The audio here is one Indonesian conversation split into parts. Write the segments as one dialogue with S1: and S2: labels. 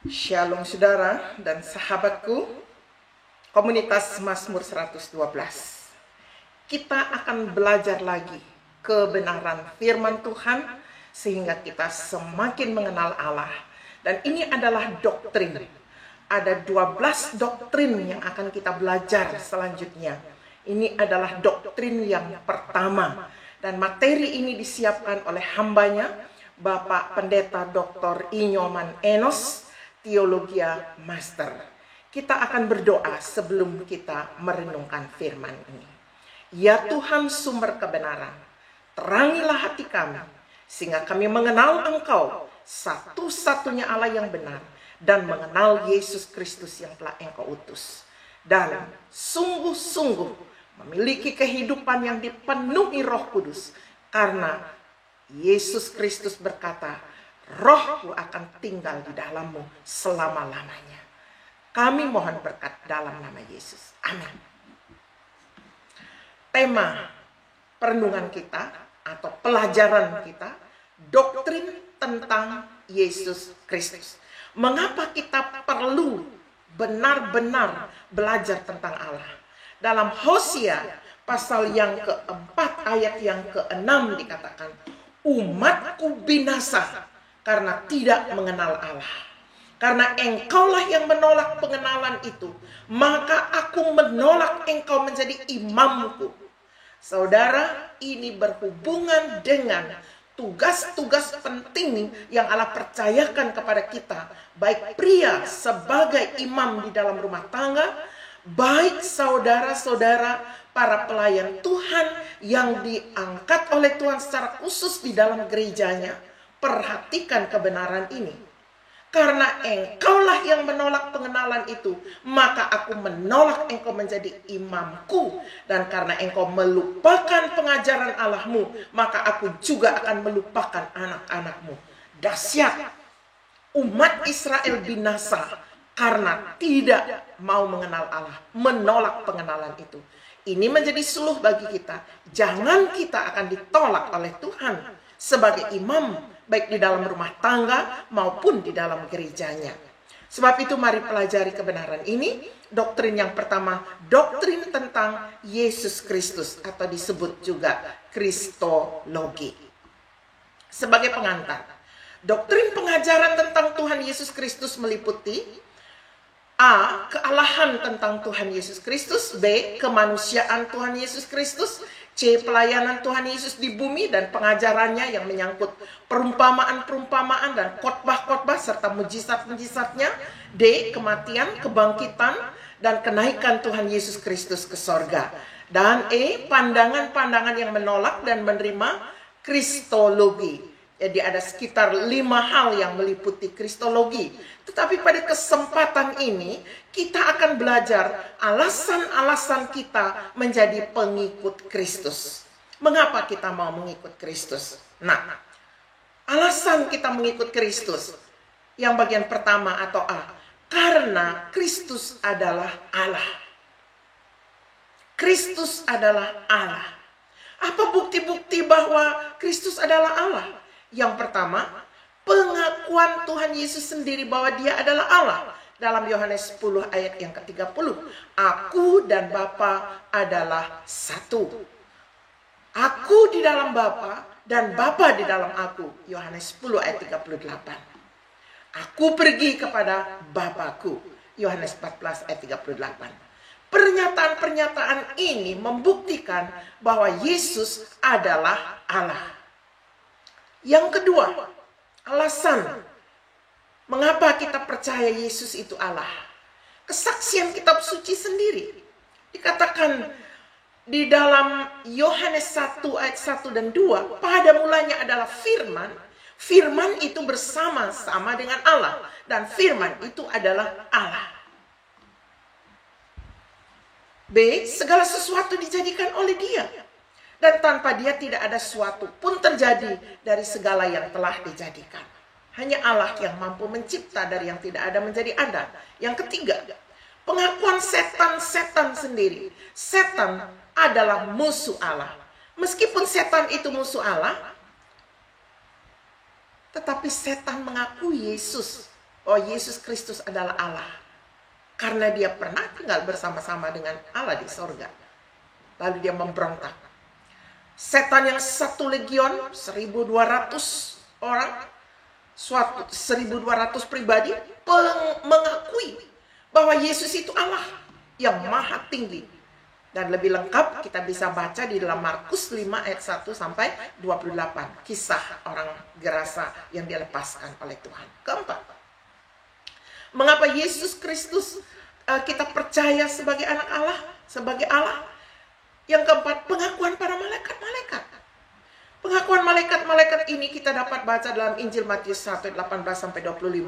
S1: Shalom saudara dan sahabatku, komunitas Mazmur 112. Kita akan belajar lagi kebenaran firman Tuhan sehingga kita semakin mengenal Allah. Dan ini adalah doktrin. Ada 12 doktrin yang akan kita belajar selanjutnya. Ini adalah doktrin yang pertama. Dan materi ini disiapkan oleh hambanya, Bapak Pendeta Dr. Inyoman Enos, Teologia Master. Kita akan berdoa sebelum kita merenungkan firman ini. Ya Tuhan sumber kebenaran, terangilah hati kami, sehingga kami mengenal Engkau, satu-satunya Allah yang benar, dan mengenal Yesus Kristus yang telah Engkau utus. Dan sungguh-sungguh memiliki kehidupan yang dipenuhi Roh Kudus, karena Yesus Kristus berkata, Rohku akan tinggal di dalammu selama-lamanya. Kami mohon berkat dalam nama Yesus. Amin. Tema perenungan kita atau pelajaran kita, doktrin tentang Yesus Kristus. Mengapa kita perlu benar-benar belajar tentang Allah? Dalam Hosea pasal yang keempat ayat yang keenam dikatakan, umatku binasa karena tidak mengenal Allah. Karena engkaulah yang menolak pengenalan itu, maka aku menolak engkau menjadi imamku. Saudara, ini berhubungan dengan tugas-tugas penting yang Allah percayakan kepada kita, baik pria sebagai imam di dalam rumah tangga, baik saudara-saudara para pelayan Tuhan yang diangkat oleh Tuhan secara khusus di dalam gerejanya. Perhatikan kebenaran ini. Karena engkaulah yang menolak pengenalan itu, maka aku menolak engkau menjadi imamku. Dan karena engkau melupakan pengajaran Allahmu, maka aku juga akan melupakan anak-anakmu. Dahsyat, umat Israel binasa karena tidak mau mengenal Allah, menolak pengenalan itu. Ini menjadi suluh bagi kita. Jangan kita akan ditolak oleh Tuhan sebagai imam, baik di dalam rumah tangga maupun di dalam gerejanya. Sebab itu mari pelajari kebenaran ini. Doktrin yang pertama, doktrin tentang Yesus Kristus atau disebut juga Kristologi. Sebagai pengantar, doktrin pengajaran tentang Tuhan Yesus Kristus meliputi A. Kealahan tentang Tuhan Yesus Kristus. B. Kemanusiaan Tuhan Yesus Kristus. C. Pelayanan Tuhan Yesus di bumi dan pengajarannya yang menyangkut perumpamaan-perumpamaan dan khotbah-khotbah serta mujizat-mujizatnya. D. Kematian, kebangkitan, dan kenaikan Tuhan Yesus Kristus ke sorga. Dan E. Pandangan-pandangan yang menolak dan menerima Kristologi. Jadi ada sekitar 5 hal yang meliputi Kristologi. Tetapi pada kesempatan ini kita akan belajar alasan-alasan kita menjadi pengikut Kristus. Mengapa kita mau mengikut Kristus? Nah, alasan kita mengikut Kristus yang bagian pertama atau A. Karena Kristus adalah Allah. Kristus adalah Allah. Apa bukti-bukti bahwa Kristus adalah Allah? Yang pertama, pengakuan Tuhan Yesus sendiri bahwa dia adalah Allah. Dalam Yohanes 10 ayat yang ke-30. Aku dan Bapa adalah satu. Aku di dalam Bapa dan Bapa di dalam aku. Yohanes 10 ayat 38. Aku pergi kepada Bapakku. Yohanes 14 ayat 38. Pernyataan-pernyataan ini membuktikan bahwa Yesus adalah Allah. Yang kedua, alasan mengapa kita percaya Yesus itu Allah. Kesaksian kitab suci sendiri. Dikatakan di dalam Yohanes 1 ayat 1 dan 2. Pada mulanya adalah firman. Firman itu bersama-sama dengan Allah. Dan firman itu adalah Allah. B. Segala sesuatu dijadikan oleh dia. Dan tanpa dia tidak ada sesuatu pun terjadi dari segala yang telah dijadikan. Hanya Allah yang mampu mencipta dari yang tidak ada menjadi ada. Yang ketiga, pengakuan setan-setan sendiri. Setan adalah musuh Allah. Meskipun setan itu musuh Allah, tetapi setan mengakui Yesus bahwa Yesus Kristus adalah Allah. Karena dia pernah tinggal bersama-sama dengan Allah di sorga. Lalu dia memberontak. Setan yang satu legion, 1.200 orang, 1.200 pribadi mengakui bahwa Yesus itu Allah yang maha tinggi. Dan lebih lengkap kita bisa baca di dalam Markus 5 ayat 1 sampai 28. Kisah orang Gerasa yang dilepaskan oleh Tuhan. Keempat, mengapa Yesus Kristus kita percaya sebagai anak Allah, sebagai Allah? Yang keempat, pengakuan para malaikat-malaikat. Pengakuan malaikat-malaikat ini kita dapat baca dalam Injil Matius 1 ayat 18 sampai 25.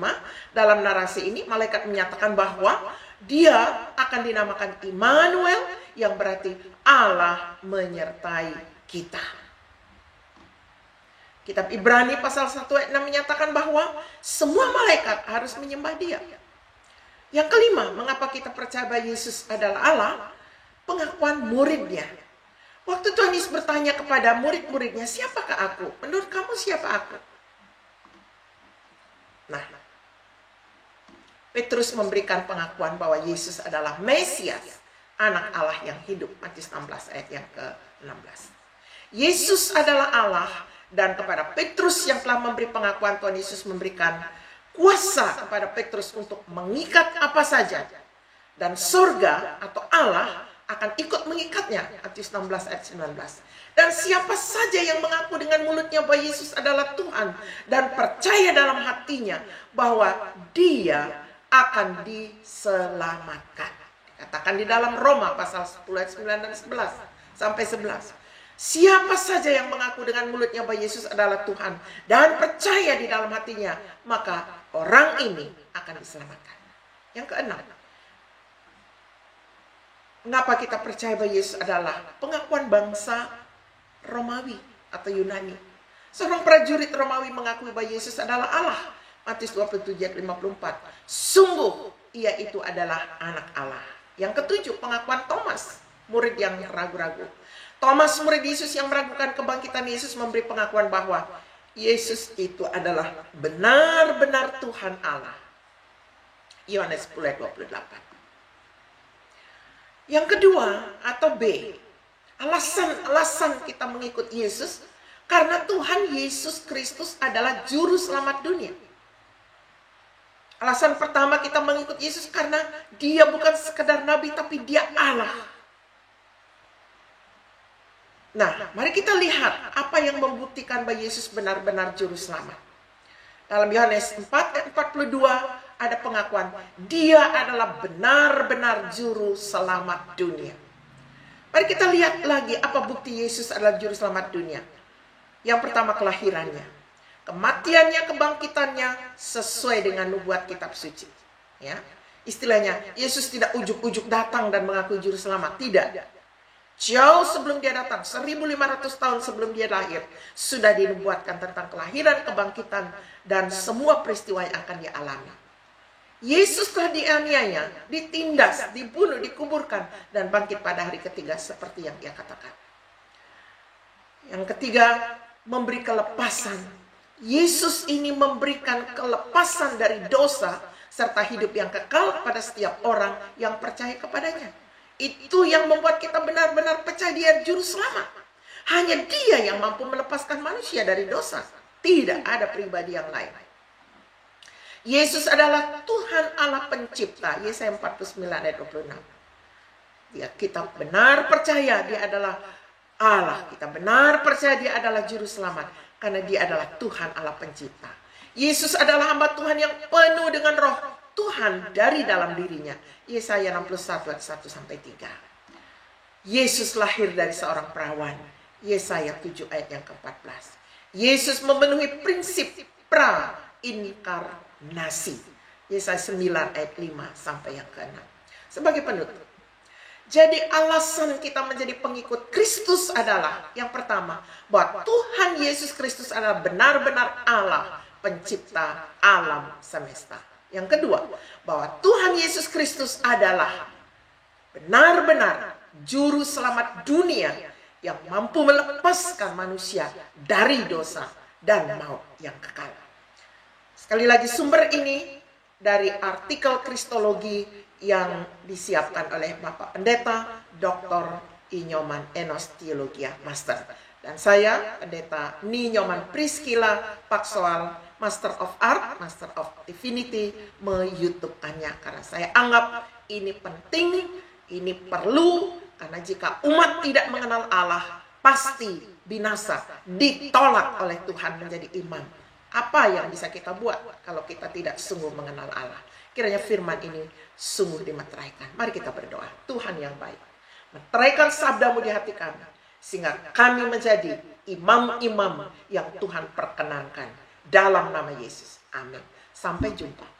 S1: Dalam narasi ini malaikat menyatakan bahwa dia akan dinamakan Immanuel, yang berarti Allah menyertai kita. Kitab Ibrani pasal 1 ayat 6 menyatakan bahwa semua malaikat harus menyembah dia. Yang kelima, mengapa kita percaya bahwa Yesus adalah Allah? Pengakuan muridnya. Waktu Tuhan Yesus bertanya kepada murid-muridnya, siapakah aku? Menurut kamu siapa aku? Nah, Petrus memberikan pengakuan bahwa Yesus adalah Mesias, anak Allah yang hidup. Matius 16 ayat yang ke-16. Yesus adalah Allah, dan kepada Petrus yang telah memberi pengakuan, Tuhan Yesus memberikan kuasa kepada Petrus untuk mengikat apa saja. Dan surga atau Allah akan ikut mengikatnya. Matius 16 ayat 19. Dan siapa saja yang mengaku dengan mulutnya bahwa Yesus adalah Tuhan dan percaya dalam hatinya bahwa dia akan diselamatkan. Dikatakan di dalam Roma pasal 10 ayat 9 dan 11 sampai 11. Siapa saja yang mengaku dengan mulutnya bahwa Yesus adalah Tuhan dan percaya di dalam hatinya, maka orang ini akan diselamatkan. Yang keenam, mengapa kita percaya bahwa Yesus adalah pengakuan bangsa Romawi atau Yunani? Seorang prajurit Romawi mengakui bahwa Yesus adalah Allah. Matius 27 ayat 54. Sungguh ia itu adalah anak Allah. Yang ketujuh, pengakuan Thomas, murid yang ragu-ragu. Thomas, murid Yesus yang meragukan kebangkitan Yesus, memberi pengakuan bahwa Yesus itu adalah benar-benar Tuhan Allah. Yohanes 10 ayat 28. Yang kedua atau B, alasan kita mengikut Yesus karena Tuhan Yesus Kristus adalah juru selamat dunia. Alasan pertama kita mengikut Yesus karena dia bukan sekedar nabi tapi dia Allah. Nah, mari kita lihat apa yang membuktikan bahwa Yesus benar-benar juru selamat. Dalam Yohanes 4 ayat 42 ada pengakuan, dia adalah benar-benar juru selamat dunia. Mari kita lihat lagi apa bukti Yesus adalah juru selamat dunia. Yang pertama, kelahirannya. Kematiannya, kebangkitannya sesuai dengan nubuat kitab suci. Ya. Istilahnya, Yesus tidak ujuk-ujuk datang dan mengaku juru selamat. Tidak. Jauh sebelum dia datang, 1.500 tahun sebelum dia lahir, sudah dinubuatkan tentang kelahiran, kebangkitan, dan semua peristiwa yang akan dia alami. Yesus telah dianiaya, ditindas, dibunuh, dikuburkan, dan bangkit pada hari ketiga seperti yang dia katakan. Yang ketiga, memberi kelepasan. Yesus ini memberikan kelepasan dari dosa serta hidup yang kekal pada setiap orang yang percaya kepadanya. Itu yang membuat kita benar-benar percaya dia juru selamat. Hanya dia yang mampu melepaskan manusia dari dosa. Tidak ada pribadi yang lain. Yesus adalah Tuhan Allah pencipta. Yesaya 49 ayat 26. Kita benar percaya dia adalah Allah. Kita benar percaya dia adalah juru selamat. Karena dia adalah Tuhan Allah pencipta. Yesus adalah hamba Tuhan yang penuh dengan roh Tuhan dari dalam dirinya. Yesaya 61 ayat 1 sampai 3. Yesus lahir dari seorang perawan. Yesaya 7 ayat yang ke-14. Yesus memenuhi prinsip pra-inkarnasi. Yesaya 9 ayat 5 sampai yang ke-6. Sebagai penutup. Jadi alasan kita menjadi pengikut Kristus adalah yang pertama, bahwa Tuhan Yesus Kristus adalah benar-benar Allah, pencipta alam semesta. Yang kedua, bahwa Tuhan Yesus Kristus adalah benar-benar juru selamat dunia yang mampu melepaskan manusia dari dosa dan maut yang kekal. Sekali lagi, sumber ini dari artikel Kristologi yang disiapkan oleh Bapak Pendeta Dr. Inyoman Enos Teologia Master. Dan saya, Pendeta Ninyoman Priscilla Paksoal, Master of Art, Master of Divinity, me-YouTube-kannya karena saya anggap ini penting, ini perlu, karena jika umat tidak mengenal Allah, pasti binasa, ditolak oleh Tuhan menjadi imam. Apa yang bisa kita buat kalau kita tidak sungguh mengenal Allah? Kiranya firman ini sungguh dimeteraikan. Mari kita berdoa. Tuhan yang baik, meteraikan sabdamu di hati kami, sehingga kami menjadi imam-imam yang Tuhan perkenankan. Dalam nama Yesus. Amin. Sampai jumpa.